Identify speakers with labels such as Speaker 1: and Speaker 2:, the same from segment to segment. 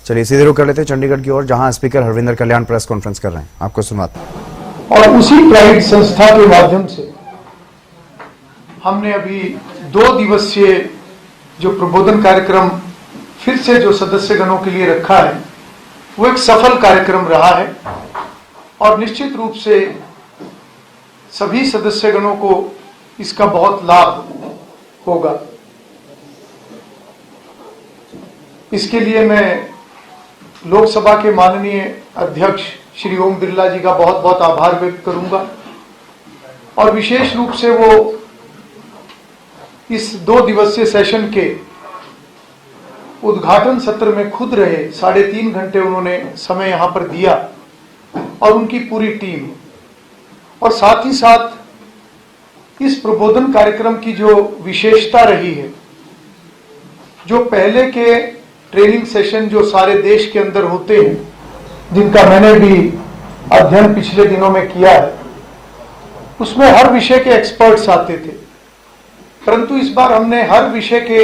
Speaker 1: चलिए सीधे रुक कर लेते हैं चंडीगढ़ की ओर, जहां स्पीकर हरविंदर कल्याण प्रेस कॉन्फ्रेंस कर रहे हैं। आपको सुनवाते हैं।
Speaker 2: और उसी प्राइड संस्था के माध्यम से हमने अभी 2 दिवसीय जो प्रबोधन कार्यक्रम फिर से जो सदस्यगणों के लिए रखा है, वो एक सफल कार्यक्रम रहा है और निश्चित रूप से सभी सदस्यगणों को इसका बहुत लाभ होगा। इसके लिए मैं लोकसभा के माननीय अध्यक्ष श्री ओम बिरला जी का बहुत बहुत आभार व्यक्त करूंगा और विशेष रूप से वो इस 2 दिवसीय सेशन के उद्घाटन सत्र में खुद रहे। 3.5 घंटे उन्होंने समय यहां पर दिया और उनकी पूरी टीम, और साथ ही साथ इस प्रबोधन कार्यक्रम की जो विशेषता रही है, जो पहले के ट्रेनिंग सेशन जो सारे देश के अंदर होते हैं, जिनका मैंने भी अध्ययन पिछले दिनों में किया है, उसमें हर विषय के एक्सपर्ट्स आते थे, परंतु इस बार हमने हर विषय के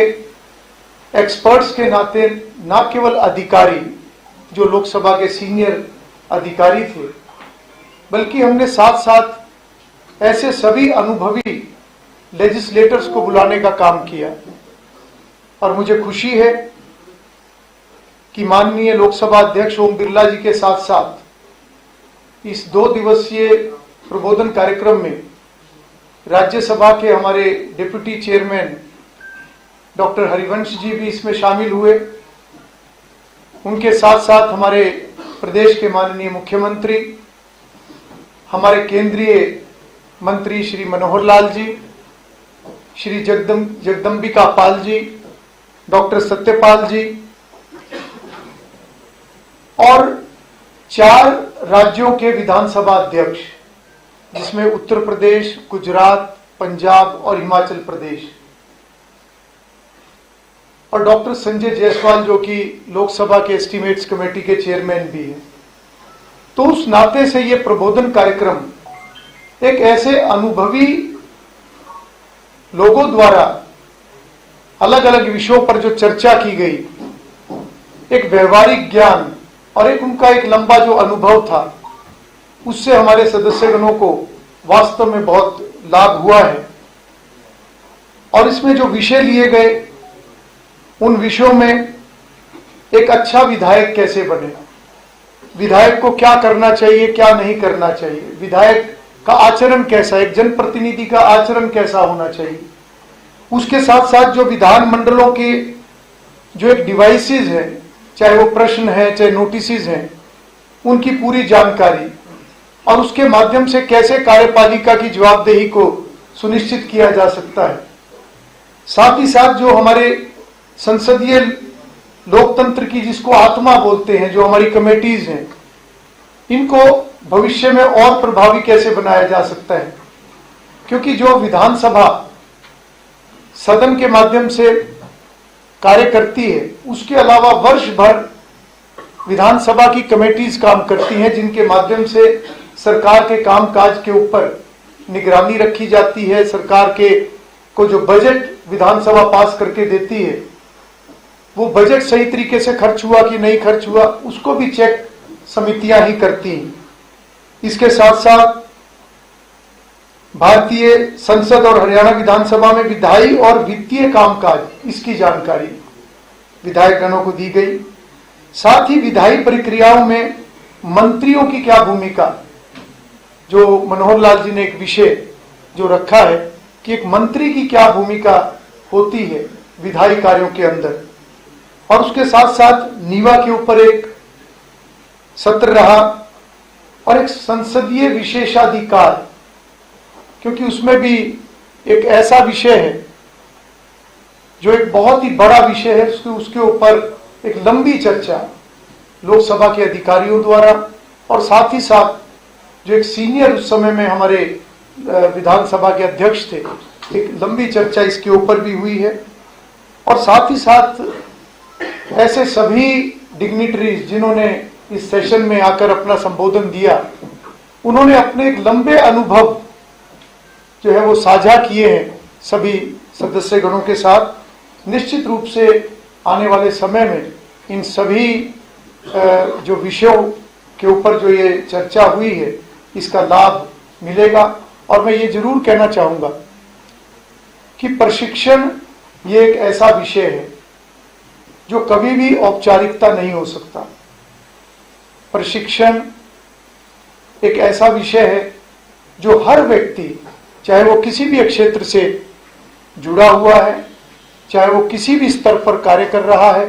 Speaker 2: एक्सपर्ट्स के नाते न केवल अधिकारी जो लोकसभा के सीनियर अधिकारी थे, बल्कि हमने साथ साथ ऐसे सभी अनुभवी लेजिस्लेटर्स को बुलाने का काम किया। और मुझे खुशी है कि माननीय लोकसभा अध्यक्ष ओम बिरला जी के साथ साथ इस 2 दिवसीय प्रबोधन कार्यक्रम में राज्यसभा के हमारे deputy chairman doctor Harivansh ji भी इसमें शामिल हुए। उनके साथ साथ हमारे प्रदेश के माननीय मुख्यमंत्री, हमारे केंद्रीय मंत्री श्री मनोहर लाल जी, श्री जगदम्बिका पाल जी, डॉक्टर सत्यपाल जी और 4 राज्यों के विधानसभा अध्यक्ष, जिसमें उत्तर प्रदेश, गुजरात, पंजाब और हिमाचल प्रदेश, और डॉक्टर संजय जायसवाल जो कि लोकसभा के एस्टिमेट्स कमेटी के चेयरमैन भी हैं। तो उस नाते से ये प्रबोधन कार्यक्रम एक ऐसे अनुभवी लोगों द्वारा अलग अलग विषयों पर जो चर्चा की गई, एक व्यवहारिक ज्ञान और एक उनका एक लंबा जो अनुभव था, उससे हमारे सदस्यगणों को वास्तव में बहुत लाभ हुआ है। और इसमें जो विषय लिए गए, उन विषयों में एक अच्छा विधायक कैसे बने, विधायक को क्या करना चाहिए, क्या नहीं करना चाहिए, विधायक का आचरण कैसा, एक जनप्रतिनिधि का आचरण कैसा होना चाहिए, उसके साथ साथ जो विधान मंडलों के जो एक डिवाइसेस है, चाहे वो प्रश्न है चाहे नोटिसेस हैं, उनकी पूरी जानकारी और उसके माध्यम से कैसे कार्यपालिका की जवाबदेही को सुनिश्चित किया जा सकता है। साथ ही साथ जो हमारे संसदीय लोकतंत्र की जिसको आत्मा बोलते हैं, जो हमारी कमेटीज हैं, इनको भविष्य में और प्रभावी कैसे बनाया जा सकता है, क्योंकि जो विधानसभा सदन के माध्यम से कार्य करती है, उसके अलावा वर्ष भर विधानसभा की कमेटीज काम करती हैं, जिनके माध्यम से सरकार के कामकाज के ऊपर निगरानी रखी जाती है। सरकार के को जो बजट विधानसभा पास करके देती है, वो बजट सही तरीके से खर्च हुआ कि नहीं खर्च हुआ, उसको भी चेक समितियां ही करती हैं। इसके साथ साथ भारतीय संसद और हरियाणा विधानसभा में विधायी और वित्तीय कामकाज, इसकी जानकारी विधायकगणों को दी गई। साथ ही विधायी प्रक्रियाओं में मंत्रियों की क्या भूमिका, जो मनोहर लाल जी ने एक विषय जो रखा है कि एक मंत्री की क्या भूमिका होती है विधायी कार्यों के अंदर, और उसके साथ साथ नीवा के ऊपर एक सत्र रहा और एक संसदीय विशेषाधिकार, क्योंकि उसमें भी एक ऐसा विषय है जो एक बहुत ही बड़ा विषय है, उसके ऊपर एक लंबी चर्चा लोकसभा के अधिकारियों द्वारा और साथ ही साथ जो एक सीनियर उस समय में हमारे विधानसभा के अध्यक्ष थे, एक लंबी चर्चा इसके ऊपर भी हुई है। और साथ ही साथ ऐसे सभी डिग्निटरीज जिन्होंने इस सेशन में आकर अपना संबोधन दिया, उन्होंने अपने एक लंबे अनुभव जो है वो साझा किए हैं सभी सदस्यगणों के साथ। निश्चित रूप से आने वाले समय में इन सभी जो विषयों के ऊपर जो ये चर्चा हुई है इसका लाभ मिलेगा। और मैं ये जरूर कहना चाहूँगा कि प्रशिक्षण ये एक ऐसा विषय है जो कभी भी औपचारिकता नहीं हो सकता। प्रशिक्षण एक ऐसा विषय है जो हर व्यक्ति, चाहे वो किसी भी क्षेत्र से जुड़ा हुआ है, चाहे वो किसी भी स्तर पर कार्य कर रहा है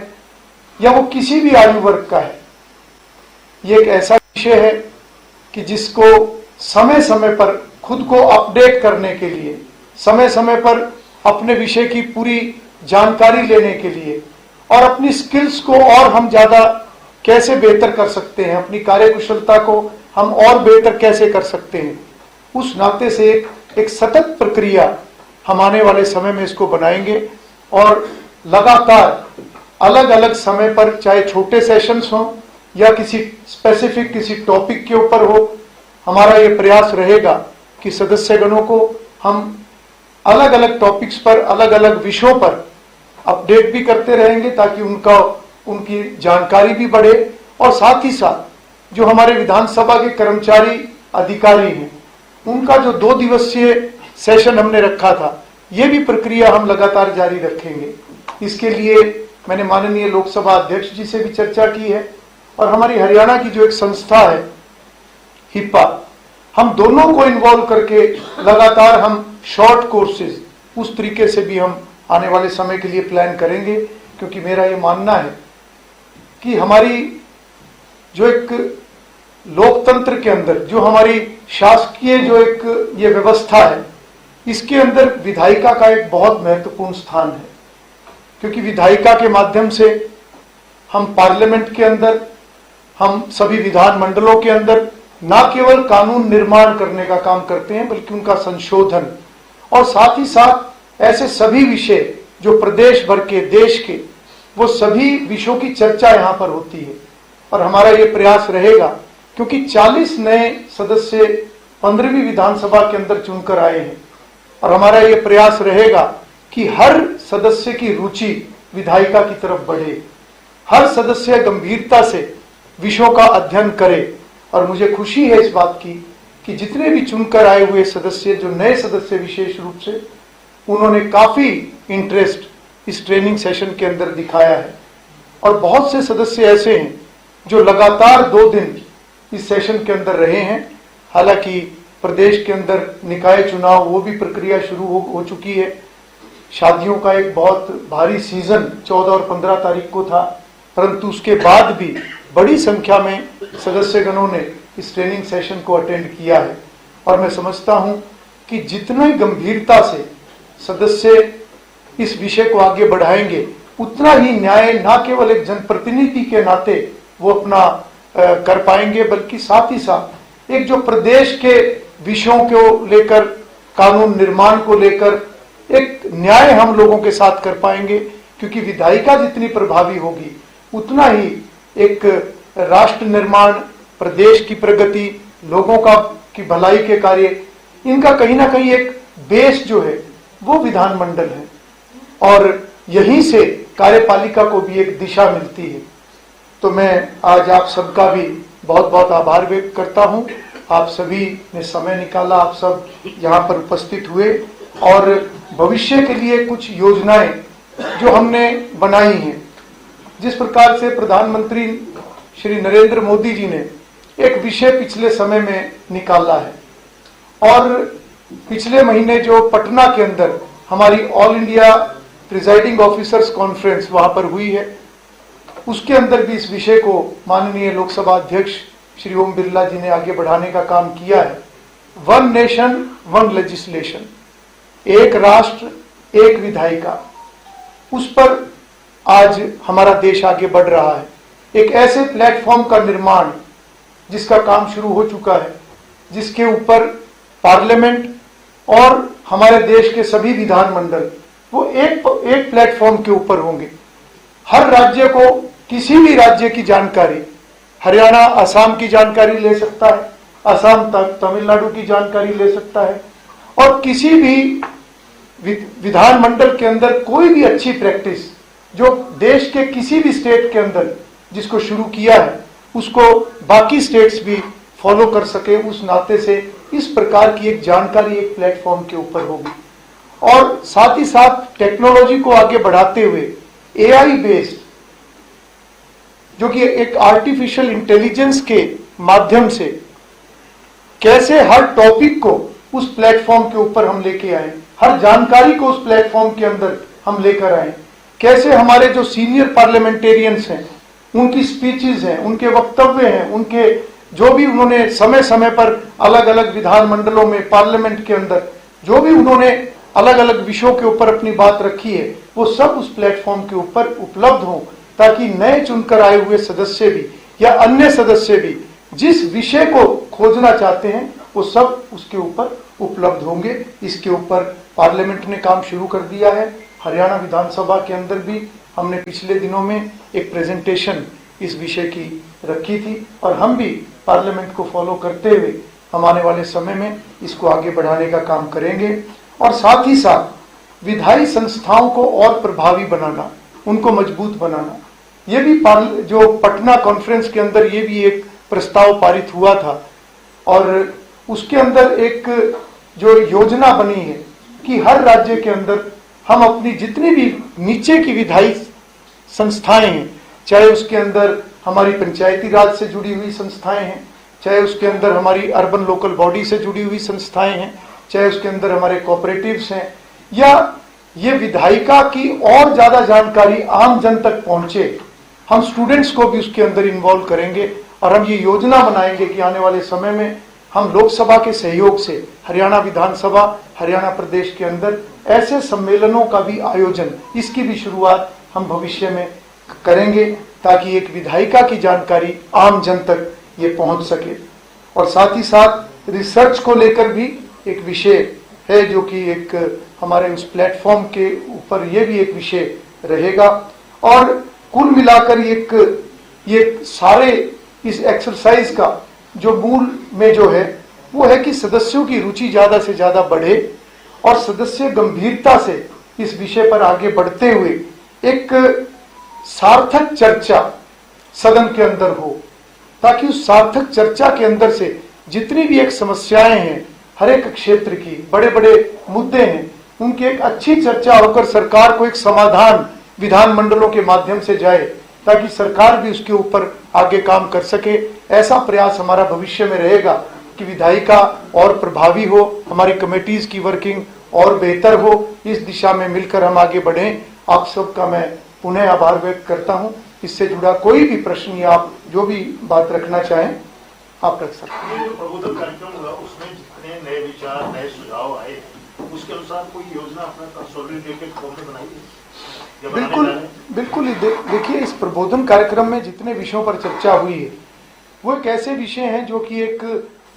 Speaker 2: या वो किसी भी आयु वर्ग का है, ये एक ऐसा विषय है कि जिसको समय समय पर खुद को अपडेट करने के लिए, समय समय पर अपने विषय की पूरी जानकारी लेने के लिए और अपनी स्किल्स को और हम ज्यादा कैसे बेहतर कर सकते हैं, अपनी कार्यकुशलता को हम और बेहतर कैसे कर सकते हैं, उस नाते से एक सतत प्रक्रिया हम आने वाले समय में इसको बनाएंगे। और लगातार अलग अलग समय पर, चाहे छोटे सेशंस हों या किसी स्पेसिफिक किसी टॉपिक के ऊपर हो, हमारा ये प्रयास रहेगा कि सदस्यगणों को हम अलग अलग टॉपिक्स पर, अलग अलग विषयों पर अपडेट भी करते रहेंगे ताकि उनकी जानकारी भी बढ़े। और साथ ही साथ जो हमारे विधानसभा के कर्मचारी अधिकारी हैं, उनका जो 2 दिवसीय सेशन हमने रखा था, ये भी प्रक्रिया हम लगातार जारी रखेंगे। इसके लिए मैंने माननीय लोकसभा अध्यक्ष जी से भी चर्चा की है और हमारी हरियाणा की जो एक संस्था है हिप्पा, हम दोनों को इन्वॉल्व करके लगातार हम शॉर्ट कोर्सेज उस तरीके से भी हम आने वाले समय के लिए प्लान करेंगे। क्योंकि मेरा ये मानना है कि हमारी जो एक लोकतंत्र के अंदर, जो हमारी शासकीय जो एक ये व्यवस्था है, इसके अंदर विधायिका का एक बहुत महत्वपूर्ण स्थान है। क्योंकि विधायिका के माध्यम से हम पार्लियामेंट के अंदर, हम सभी विधान मंडलों के अंदर न केवल कानून निर्माण करने का काम करते हैं बल्कि उनका संशोधन और साथ ही साथ ऐसे सभी विषय जो प्रदेश भर के, देश के, वो सभी विषयों की चर्चा यहाँ पर होती है। और हमारा ये प्रयास रहेगा, क्योंकि 40 नए सदस्य 15वीं विधानसभा के अंदर चुनकर आए हैं, और हमारा ये प्रयास रहेगा कि हर सदस्य की रुचि विधायिका की तरफ बढ़े, हर सदस्य गंभीरता से विषयों का अध्ययन करे। और मुझे खुशी है इस बात की कि जितने भी चुनकर आए हुए सदस्य, जो नए सदस्य विशेष रूप से, उन्होंने काफी इंटरेस्ट इस ट्रेनिंग सेशन के अंदर दिखाया है। और बहुत से सदस्य ऐसे हैं जो लगातार 2 दिन इस सेशन के अंदर रहे हैं। हालांकि प्रदेश के अंदर निकाय चुनाव, वो भी प्रक्रिया शुरू हो चुकी है। शादियों का एक बहुत भारी सीजन 14 और 15 तारीख को था, परंतु उसके बाद भी बड़ी संख्या में सदस्यगणों ने इस ट्रेनिंग सेशन को अटेंड किया है। और मैं समझता हूं कि जितनी गंभीरता से सदस्य इस विषय को आगे बढ़ाएंगे, उतना ही न्याय न केवल एक जनप्रतिनिधि के नाते वो अपना कर पाएंगे, बल्कि साथ ही साथ एक जो प्रदेश के विषयों को लेकर, कानून निर्माण को लेकर एक न्याय हम लोगों के साथ कर पाएंगे। क्योंकि विधायिका जितनी प्रभावी होगी, उतना ही एक राष्ट्र निर्माण, प्रदेश की प्रगति, लोगों की भलाई के कार्य, इनका कहीं ना कहीं एक बेस जो है वो विधानमंडल है। और यहीं से कार्यपालिका को भी एक दिशा मिलती है। तो मैं आज आप सबका भी बहुत बहुत आभार व्यक्त करता हूं। आप सभी ने समय निकाला, आप सब यहाँ पर उपस्थित हुए और भविष्य के लिए कुछ योजनाएं जो हमने बनाई हैं, जिस प्रकार से प्रधानमंत्री श्री नरेंद्र मोदी जी ने एक विषय पिछले समय में निकाला है, और पिछले महीने जो पटना के अंदर हमारी all India presiding officers conference वहां पर हुई है, उसके अंदर भी इस विषय को माननीय लोकसभा अध्यक्ष श्री ओम बिरला जी ने आगे बढ़ाने का काम किया है। 1 नेशन 1 लेजिस्लेशन, एक राष्ट्र एक विधायिका, उस पर आज हमारा देश आगे बढ़ रहा है। एक ऐसे प्लेटफॉर्म का निर्माण जिसका काम शुरू हो चुका है, जिसके ऊपर पार्लियामेंट और हमारे देश के सभी विधानमंडल वो एक प्लेटफॉर्म के ऊपर होंगे। हर राज्य को किसी भी राज्य की जानकारी, हरियाणा असम की जानकारी ले सकता है, असम तमिलनाडु की जानकारी ले सकता है, और किसी भी विधानमंडल के अंदर कोई भी अच्छी प्रैक्टिस जो देश के किसी भी स्टेट के अंदर जिसको शुरू किया है उसको बाकी स्टेट्स भी फॉलो कर सके, उस नाते से इस प्रकार की एक जानकारी एक प्लेटफॉर्म के ऊपर होगी। और साथ ही साथ टेक्नोलॉजी को आगे बढ़ाते हुए एआई बेस्ड, जो कि एक आर्टिफिशियल इंटेलिजेंस के माध्यम से कैसे हर टॉपिक को उस प्लेटफॉर्म के ऊपर हम लेके आए, हर जानकारी को उस प्लेटफॉर्म के अंदर हम लेकर आए, कैसे हमारे जो सीनियर पार्लियामेंटेरियंस हैं उनकी स्पीचेस हैं, उनके वक्तव्य हैं, उनके जो भी उन्होंने समय समय पर अलग अलग विधानमंडलों में, पार्लियामेंट के अंदर जो भी उन्होंने अलग अलग विषयों के ऊपर अपनी बात रखी है, वो सब उस प्लेटफॉर्म के ऊपर उपलब्ध हो, ताकि नए चुनकर आए हुए सदस्य भी या अन्य सदस्य भी जिस विषय को खोजना चाहते हैं वो सब उसके ऊपर उपलब्ध होंगे। इसके ऊपर पार्लियामेंट ने काम शुरू कर दिया है। हरियाणा विधानसभा के अंदर भी हमने पिछले दिनों में एक प्रेजेंटेशन इस विषय की रखी थी और हम भी पार्लियामेंट को फॉलो करते हुए हम आने वाले समय में इसको आगे बढ़ाने का काम करेंगे। और साथ ही साथ विधायी संस्थाओं को और प्रभावी बनाना, उनको मजबूत बनाना, ये भी जो पटना कॉन्फ्रेंस के अंदर ये भी एक प्रस्ताव पारित हुआ था और उसके अंदर एक जो योजना बनी है कि हर राज्य के अंदर हम अपनी जितनी भी नीचे की विधायी संस्थाएं हैं, चाहे उसके अंदर हमारी पंचायती राज से जुड़ी हुई संस्थाएं हैं, चाहे उसके अंदर हमारी अर्बन लोकल बॉडी से जुड़ी हुई संस्थाएं हैं, चाहे उसके अंदर हमारे कोऑपरेटिव्स हैं, या ये विधायिका की और ज्यादा जानकारी आम जन तक पहुंचे, हम स्टूडेंट्स को भी उसके अंदर इन्वॉल्व करेंगे और हम ये योजना बनाएंगे कि आने वाले समय में हम लोकसभा के सहयोग से हरियाणा विधानसभा, हरियाणा प्रदेश के अंदर ऐसे सम्मेलनों का भी आयोजन, इसकी भी शुरुआत हम भविष्य में करेंगे ताकि एक विधायिका की जानकारी आम जन तक ये पहुंच सके। और साथ ही साथ रिसर्च को लेकर भी एक विषय है जो कि एक हमारे उस प्लेटफॉर्म के ऊपर ये भी एक विषय रहेगा। और कुल मिलाकर ये सारे इस एक्सरसाइज का जो मूल में जो है वो है कि सदस्यों की रुचि ज्यादा से ज्यादा बढ़े और सदस्य गंभीरता से इस विषय पर आगे बढ़ते हुए एक सार्थक चर्चा सदन के अंदर हो, ताकि उस सार्थक चर्चा के अंदर से जितनी भी एक समस्याएं हैं, हर एक क्षेत्र की बड़े बड़े मुद्दे हैं, उनकी एक अच्छी चर्चा होकर सरकार को एक समाधान विधानमंडलों के माध्यम से जाए, ताकि सरकार भी उसके ऊपर आगे काम कर सके। ऐसा प्रयास हमारा भविष्य में रहेगा कि विधायिका और प्रभावी हो, हमारी कमेटीज की वर्किंग और बेहतर हो। इस दिशा में मिलकर हम आगे बढ़ें। आप सबका मैं पुनः आभार व्यक्त करता हूं। इससे जुड़ा कोई भी प्रश्न या आप जो भी बात रखना चाहें आप रख सकते हैं।
Speaker 3: जो प्रबोधन कार्यक्रम हुआ उसमें जितने नए विचार, नए सुझाव आए, उसके अनुसार कोई योजना अपना कंसोलिडेटेड फॉर्म में बनाई है?
Speaker 2: बिल्कुल देखिए, इस प्रबोधन कार्यक्रम में जितने विषयों पर चर्चा हुई है वो एक ऐसे विषय हैं जो कि एक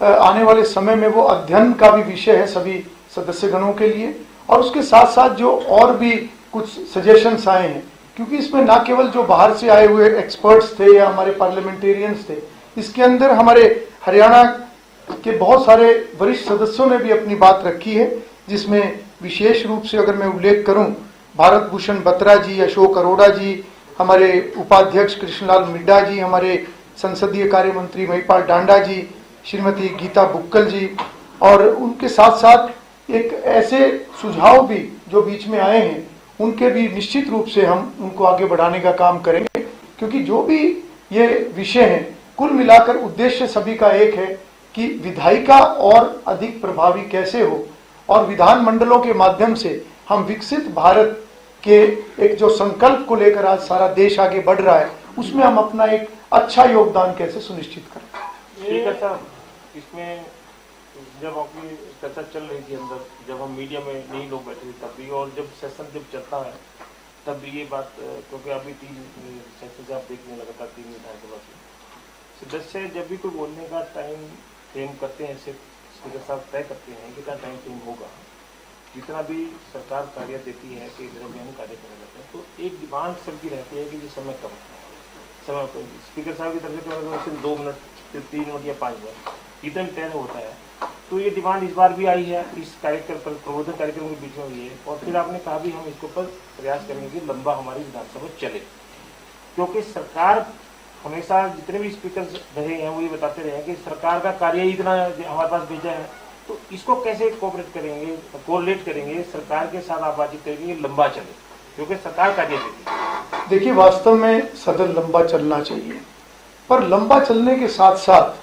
Speaker 2: आने वाले समय में वो अध्ययन का भी विषय है सभी सदस्यगणों के लिए। और उसके साथ साथ जो और भी कुछ सजेशंस आए हैं, क्योंकि इसमें ना केवल जो बाहर से आए हुए एक्सपर्ट्स थे या हमारे पार्लियामेंटेरियंस थे, इसके अंदर हमारे हरियाणा के बहुत सारे वरिष्ठ सदस्यों ने भी अपनी बात रखी है, जिसमें विशेष रूप से अगर मैं उल्लेख करूं, भारत भूषण बत्रा जी, अशोक अरोड़ा जी, हमारे उपाध्यक्ष कृष्णलाल मिड्डा जी, हमारे संसदीय कार्य मंत्री महिपाल डांडा जी, श्रीमती गीता बुक्कल जी, और उनके साथ साथ एक ऐसे सुझाव भी जो बीच में आए हैं उनके भी निश्चित रूप से हम उनको आगे बढ़ाने का काम करेंगे। क्योंकि जो भी ये विषय हैं, कुल मिलाकर उद्देश्य सभी का एक है कि विधायिका और अधिक प्रभावी कैसे हो और विधानमंडलों के माध्यम से हम विकसित भारत के एक जो संकल्प को लेकर आज सारा देश आगे बढ़ रहा है, उसमें हम अपना एक अच्छा योगदान कैसे सुनिश्चित करें।
Speaker 4: ठीक है साहब, इसमें जब आपकी चर्चा चल रही थी अंदर, जब हम मीडिया में नहीं लोग बैठे थे तब भी, और जब सेशन जब चलता है तब भी ये बात, क्योंकि अभी 3 सेशन से आप देखने लगातार 3 विधानसभा सदस्य जब भी कोई बोलने का टाइम फ्रेम करते हैं, सिर्फ स्पीकर साहब तय करते हैं कितना टाइम फ्रेम होगा, जितना भी सरकार कार्य देती है कि दरमियान कार्य करने लगते हैं, तो एक डिमांड सबकी रहती है कि ये समय कम समय स्पीकर साहब की तरफ से 2 मिनट, 3 मिनट या 5 मिनट इतना भी तय होता है। तो ये डिमांड इस बार भी आई है, इस कार्यक्रम पर प्रबोधन कार्यक्रम के बीच में हुई है, और फिर आपने कहा भी हम इसके ऊपर प्रयास करेंगे कि लंबा हमारी विधानसभा चले, क्योंकि सरकार हमेशा जितने भी स्पीकर रहे हैं वो ये बताते रहे हैं कि सरकार का कार्य ही इतना हमारे पास भेजा है, तो इसको कैसे कोऑपरेट करेंगे, कोऑर्डिनेट करेंगे, सरकार के साथ आप बातचीत करेंगे, लंबा चले, क्योंकि सरकार कार्य देती है।
Speaker 2: देखिए, वास्तव में सदन लंबा चलना चाहिए, पर लंबा चलने के साथ साथ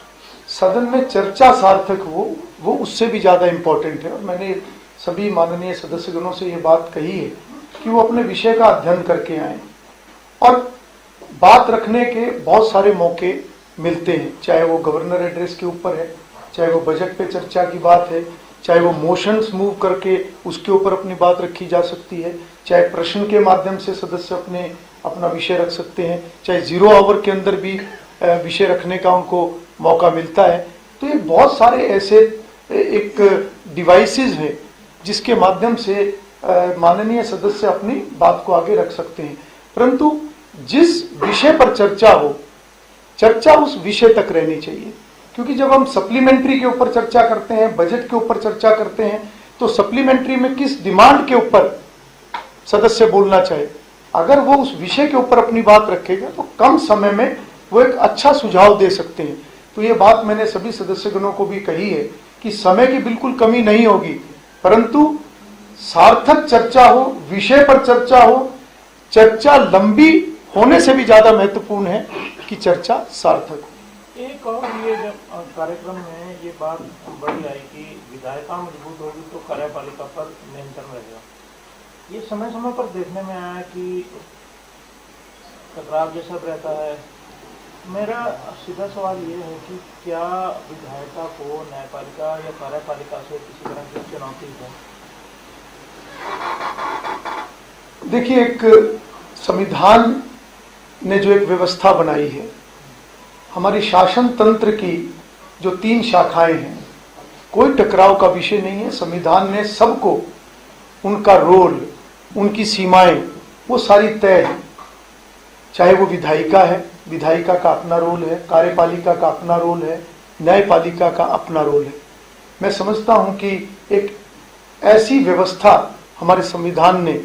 Speaker 2: सदन में चर्चा सार्थक हो, वो उससे भी ज्यादा इम्पोर्टेंट है। और मैंने सभी माननीय सदस्यगणों से ये बात कही है कि वो अपने विषय का अध्ययन करके आए, और बात रखने के बहुत सारे मौके मिलते हैं, चाहे वो गवर्नर एड्रेस के ऊपर है, चाहे वो बजट पे चर्चा की बात है, चाहे वो मोशंस मूव करके उसके ऊपर अपनी बात रखी जा सकती है, चाहे प्रश्न के माध्यम से सदस्य अपना विषय रख सकते हैं, चाहे 0 आवर के अंदर भी विषय रखने का उनको मौका मिलता है। तो ये बहुत सारे ऐसे एक डिवाइसेस हैं जिसके माध्यम से माननीय सदस्य अपनी बात को आगे रख सकते हैं, परंतु जिस विषय पर चर्चा हो, चर्चा उस विषय तक रहनी चाहिए। क्योंकि जब हम सप्लीमेंट्री के ऊपर चर्चा करते हैं, बजट के ऊपर चर्चा करते हैं, तो सप्लीमेंट्री में किस डिमांड के ऊपर सदस्य बोलना चाहे, अगर वो उस विषय के ऊपर अपनी बात रखेगा तो कम समय में वो एक अच्छा सुझाव दे सकते हैं। तो ये बात मैंने सभी सदस्यगणों को भी कही है कि समय की बिल्कुल कमी नहीं होगी, परंतु सार्थक चर्चा हो, विषय पर चर्चा हो। चर्चा लंबी होने से भी ज्यादा महत्वपूर्ण है कि चर्चा सार्थक हो।
Speaker 4: एक और ये जब कार्यक्रम में ये बात बड़ी आई कि विधायिका मजबूत होगी तो कार्यपालिका पर नियंत्रण रहेगा। ये समय समय पर देखने में आया कि टकराव जैसा रहता है। मेरा सीधा सवाल ये है कि क्या विधायिका को न्यायपालिका या कार्यपालिका से किसी तरह की चुनौती है?
Speaker 2: देखिए, एक संविधान ने जो एक व्यवस्था बनाई है, हमारी शासन तंत्र की जो 3 शाखाएं हैं, कोई टकराव का विषय नहीं है। संविधान ने सबको उनका रोल, उनकी सीमाएं वो सारी तय है। चाहे वो विधायिका है, विधायिका का अपना रोल है, कार्यपालिका का अपना रोल है, न्यायपालिका का अपना रोल है। मैं समझता हूं कि एक ऐसी व्यवस्था हमारे संविधान ने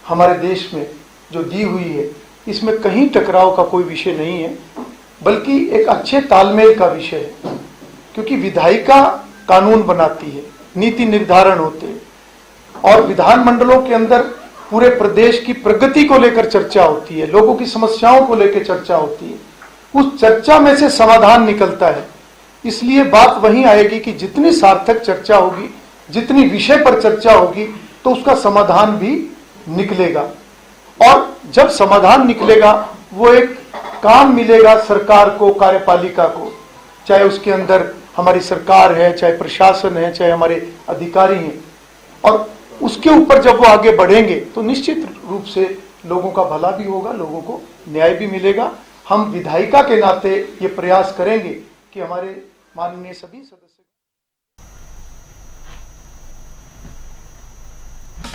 Speaker 2: हमारे देश में जो दी हुई है, इसमें कहीं टकराव का कोई विषय नहीं है, बल्कि एक अच्छे तालमेल का विषय है। क्योंकि विधायिका कानून बनाती है, नीति निर्धारण होते हैं, और विधानमंडलों के अंदर पूरे प्रदेश की प्रगति को लेकर चर्चा होती है, लोगों की समस्याओं को लेकर चर्चा होती है। उस चर्चा में से समाधान निकलता है। इसलिए बात वहीं आएगी कि जितनी सार्थक चर्चा होगी, जितनी विषय पर चर्चा होगी, तो उसका समाधान भी निकलेगा। और जब समाधान निकलेगा, वो एक काम मिलेगा सरकार को, कार्यपालिका को, चाहे उसके अंदर हमारी सरकार है, चाहे प्रशासन है, चाहे हमारे अधिकारी हैं, और उसके ऊपर जब वो आगे बढ़ेंगे तो निश्चित रूप से लोगों का भला भी होगा, लोगों को न्याय भी मिलेगा। हम विधायिका के नाते ये प्रयास करेंगे कि हमारे माननीय सभी सदस्य